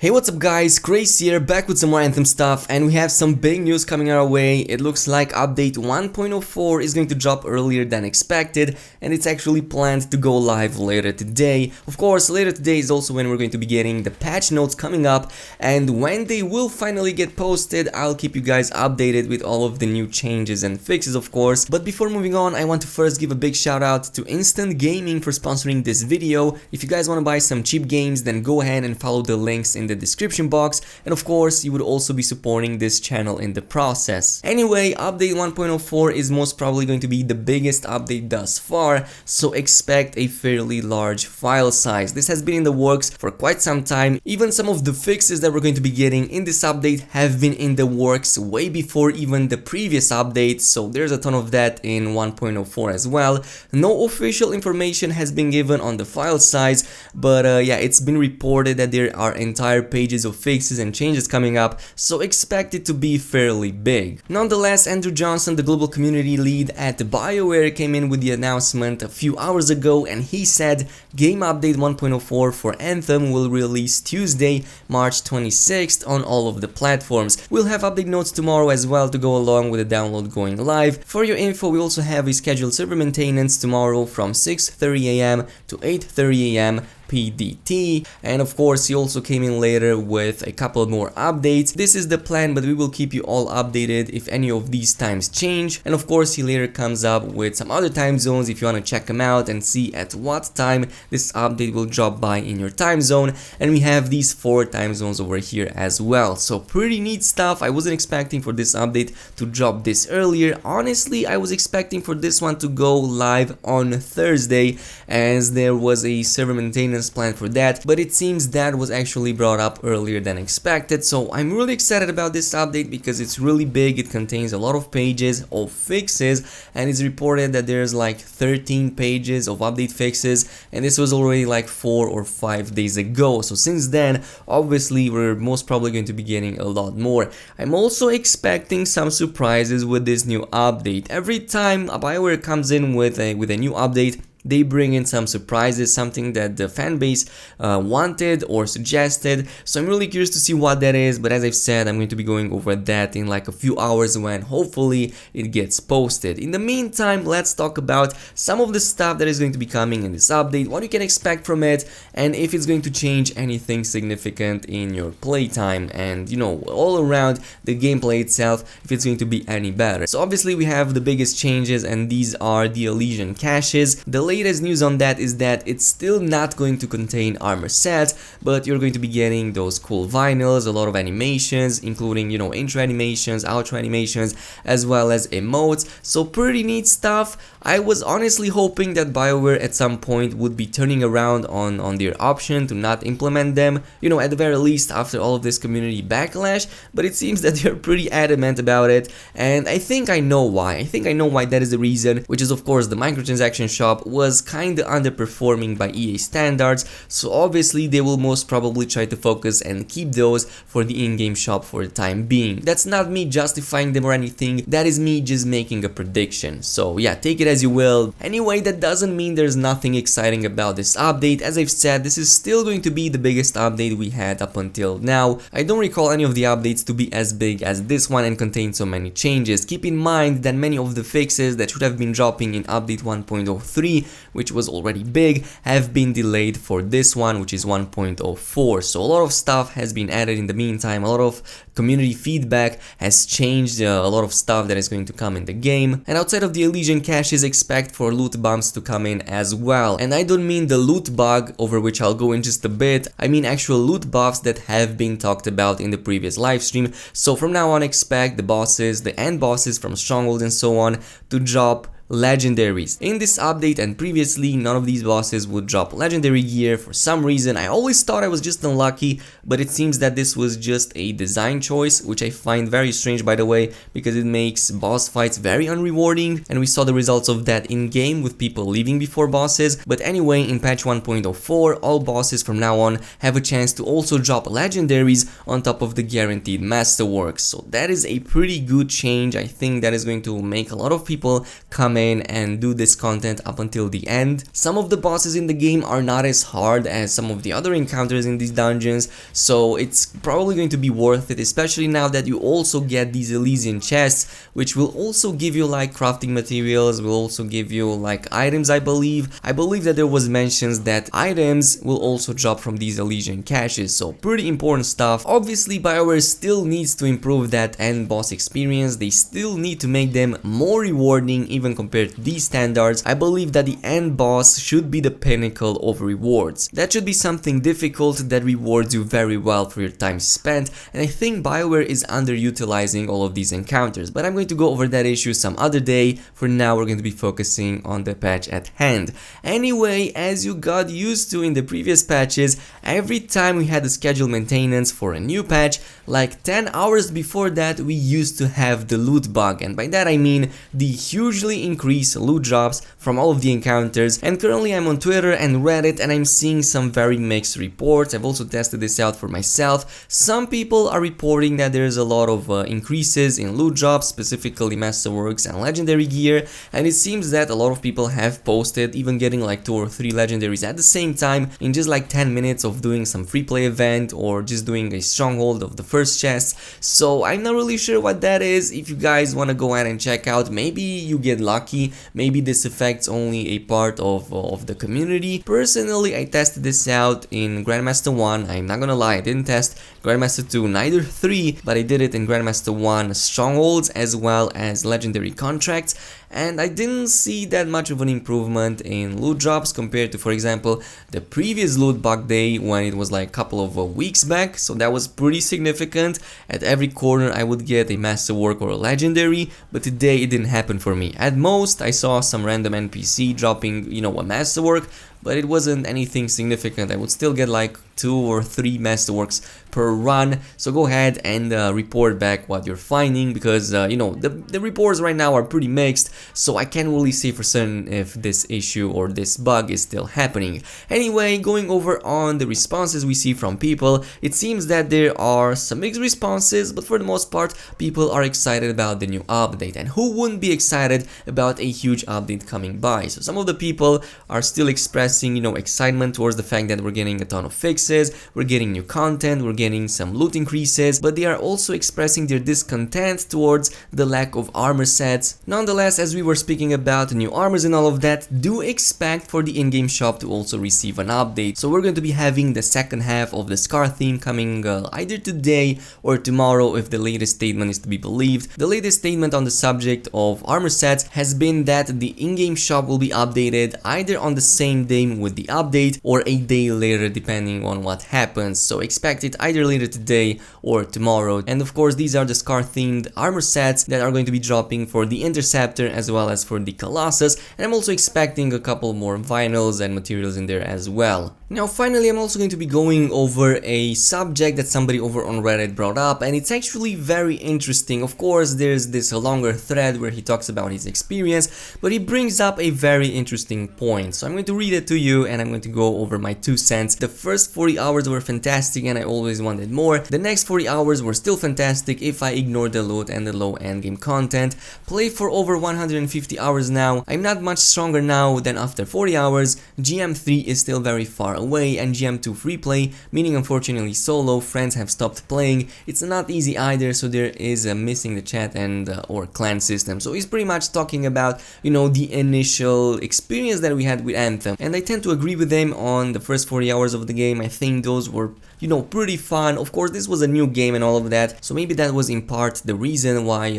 Hey, what's up guys, Grace here, back with some more Anthem stuff, and we have some big news coming our way. It looks like update 1.04 is going to drop earlier than expected, and it's actually planned to go live later today. Of course, later today is also when we're going to be getting the patch notes coming up, and when they will finally get posted, I'll keep you guys updated with all of the new changes and fixes, of course. But before moving on, I want to first give a big shout out to Instant Gaming for sponsoring this video. If you guys want to buy some cheap games, then go ahead and follow the links in the description box, and of course you would also be supporting this channel in the process. Anyway, update 1.04 is most probably going to be the biggest update thus far, so expect a fairly large file size. This has been in the works for quite some time. Even some of the fixes that we're going to be getting in this update have been in the works way before even the previous update, so there's a ton of that in 1.04 as well. No official information has been given on the file size, but yeah, it's been reported that there are entire pages of fixes and changes coming up, so expect it to be fairly big. Nonetheless, Andrew Johnson, the global community lead at BioWare, came in with the announcement a few hours ago, and he said game update 1.04 for Anthem will release Tuesday, March 26th on all of the platforms. We'll have update notes tomorrow as well to go along with the download going live. For your info, we also have a scheduled server maintenance tomorrow from 6:30 AM to 8:30 AM PDT, and of course he also came in later with a couple more updates. This is the plan, but we will keep you all updated if any of these times change, and of course he later comes up with some other time zones if you want to check them out and see at what time this update will drop by in your time zone. And we have these 4 time zones over here as well, so pretty neat stuff. I wasn't expecting for this update to drop this earlier. Honestly, I was expecting for this one to go live on Thursday, as there was a server maintenance plan for that, but it seems that was actually brought up earlier than expected. So I'm really excited about this update because it's really big. It contains a lot of pages of fixes, and it's reported that there's like 13 pages of update fixes, and this was already like 4 or 5 days ago. So since then, obviously we're most probably going to be getting a lot more. I'm also expecting some surprises with this new update. Every time a BioWare comes in with a new update, they bring in some surprises, something that the fan base wanted or suggested. So I'm really curious to see what that is, but as I've said, I'm going to be going over that in like a few hours when hopefully it gets posted. In the meantime, let's talk about some of the stuff that is going to be coming in this update, what you can expect from it, and if it's going to change anything significant in your playtime, and you know, all around the gameplay itself, if it's going to be any better. So obviously we have the biggest changes, and these are the Elysian Caches. The latest news on that is that it's still not going to contain armor sets, but you're going to be getting those cool vinyls, a lot of animations, including, you know, intro animations, outro animations, as well as emotes. So pretty neat stuff. I was honestly hoping that BioWare at some point would be turning around on their option to not implement them, you know, at the very least after all of this community backlash, but it seems that they're pretty adamant about it, and I think I know why. I think I know why that is the reason, which is of course the microtransaction shop was kinda underperforming by EA standards, so obviously they will most probably try to focus and keep those for the in-game shop for the time being. That's not me justifying them or anything, that is me just making a prediction, so yeah, take it as you will. Anyway, that doesn't mean there's nothing exciting about this update. As I've said, this is still going to be the biggest update we had up until now. I don't recall any of the updates to be as big as this one and contain so many changes. Keep in mind that many of the fixes that should have been dropping in update 1.03, which was already big, have been delayed for this one, which is 1.04. So a lot of stuff has been added in the meantime. A lot of community feedback has changed a lot of stuff that is going to come in the game. And outside of the Elysian Caches, expect for loot bumps to come in as well. And I don't mean the loot bug, over which I'll go in just a bit. I mean actual loot buffs that have been talked about in the previous live stream. So from now on, expect the bosses, the end bosses from Stronghold and so on to drop legendaries. In this update and previously, none of these bosses would drop legendary gear for some reason. I always thought I was just unlucky, but it seems that this was just a design choice, which I find very strange by the way, because it makes boss fights very unrewarding, and we saw the results of that in game with people leaving before bosses. But anyway, in patch 1.04, all bosses from now on have a chance to also drop legendaries on top of the guaranteed masterworks. So that is a pretty good change. I think that is going to make a lot of people come in and do this content up until the end. Some of the bosses in the game are not as hard as some of the other encounters in these dungeons, so it's probably going to be worth it, especially now that you also get these Elysian chests, which will also give you like crafting materials, will also give you like items. I believe that there was mentions that items will also drop from these Elysian Caches, so pretty important stuff. Obviously BioWare still needs to improve that end boss experience, they still need to make them more rewarding even compared to these standards. I believe that the end boss should be the pinnacle of rewards. That should be something difficult that rewards you very well for your time spent, and I think BioWare is underutilizing all of these encounters, but I'm going to go over that issue some other day. For now we're going to be focusing on the patch at hand. Anyway, as you got used to in the previous patches, every time we had a scheduled maintenance for a new patch, like 10 hours before that we used to have the loot bug, and by that I mean the hugely increased loot drops from all of the encounters. And currently I'm on Twitter and Reddit and I'm seeing some very mixed reports. I've also tested this out for myself. Some people are reporting that there's a lot of increases in loot drops, specifically masterworks and legendary gear, and it seems that a lot of people have posted even getting like 2 or 3 legendaries at the same time in just like 10 minutes of doing some free play event or just doing a stronghold of the first chest. So I'm not really sure what that is. If you guys want to go ahead and check out, maybe you get lucky, maybe this affects only a part of the community. Personally, I tested this out in Grandmaster 1, I'm not gonna lie, I didn't test Grandmaster 2, neither 3, but I did it in Grandmaster 1 strongholds as well as legendary contracts, and I didn't see that much of an improvement in loot drops compared to, for example, the previous loot bug day when it was like a couple of weeks back, so that was pretty significant. At every corner I would get a masterwork or a legendary, but today it didn't happen for me. At most I saw some random NPC dropping, you know, a masterwork, but it wasn't anything significant. I would still get like 2 or 3 masterworks per run. So go ahead and report back what you're finding, because you know, the reports right now are pretty mixed, so I can't really say for certain if this issue or this bug is still happening. Anyway, going over on the responses we see from people, it seems that there are some mixed responses, but for the most part people are excited about the new update, and who wouldn't be excited about a huge update coming by. So some of the people are still expressing, you know, excitement towards the fact that we're getting a ton of fixes, we're getting new content, we're getting some loot increases, but they are also expressing their discontent towards the lack of armor sets. Nonetheless, as we were speaking about new armors and all of that, do expect for the in-game shop to also receive an update. So we're going to be having the second half of the Scar theme coming either today or tomorrow if the latest statement is to be believed. The latest statement on the subject of armor sets has been that the in-game shop will be updated either on the same day with the update or a day later depending on what happens, so expect it either later today or tomorrow. And of course these are the Scar themed armor sets that are going to be dropping for the Interceptor as well as for the Colossus, and I'm also expecting a couple more vinyls and materials in there as well. Now finally, I'm also going to be going over a subject that somebody over on Reddit brought up, and it's actually very interesting. Of course there's this longer thread where he talks about his experience, but he brings up a very interesting point, so I'm going to read it to you and I'm going to go over my 2 cents. The first 40 hours were fantastic and I always wanted more. The next 40 hours were still fantastic if I ignore the loot and the low endgame content. Play for over 150 hours now. I'm not much stronger now than after 40 hours. GM3 is still very far away, and GM2 free play, meaning unfortunately solo, friends have stopped playing. It's not easy either, so there is a missing the chat and or clan system. So he's pretty much talking about, you know, the initial experience that we had with Anthem, and I tend to agree with him on the first 40 hours of the game. I think those were, you know, pretty fun. Of course this was a new game and all of that, so maybe that was in part the reason why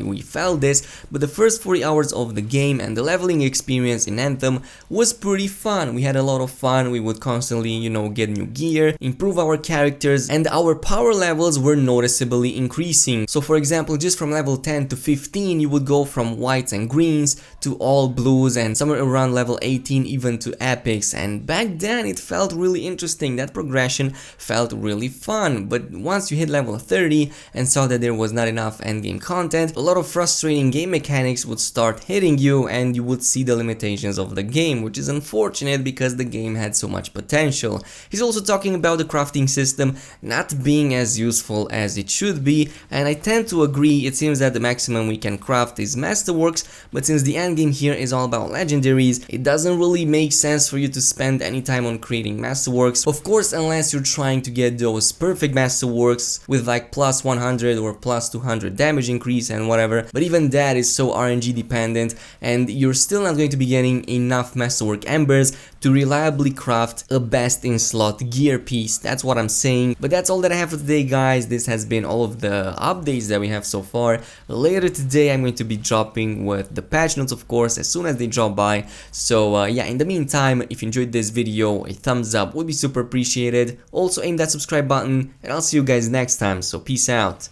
we felt this, but the first 40 hours of the game and the leveling experience in Anthem was pretty fun. We had a lot of fun. We would constantly, you know, get new gear, improve our characters, and our power levels were noticeably increasing. So for example, just from level 10 to 15 you would go from whites and greens to all blues, and somewhere around level 18 even to epics, and back then it felt really interesting that progression felt really fun. But once you hit level 30 and saw that there was not enough endgame content, a lot of frustrating game mechanics would start hitting you and you would see the limitations of the game, which is unfortunate because the game had so much potential. He's also talking about the crafting system not being as useful as it should be, and I tend to agree. It seems that the maximum we can craft is masterworks, but since the endgame here is all about legendaries, it doesn't really make sense for you to spend any time on creating masterworks, of course unless you're trying to get those perfect masterworks with like plus 100 or plus 200 damage increase and whatever, but even that is so RNG dependent and you're still not going to be getting enough masterwork embers to reliably craft a best in slot gear piece. That's what I'm saying. But that's all that I have for today, guys. This has been all of the updates that we have so far. Later today I'm going to be dropping with the patch notes, of course, as soon as they drop by. So yeah, in the meantime, if you enjoyed this video, a thumbs up would be super appreciated. Also aim that subscribe button and I'll see you guys next time, so peace out.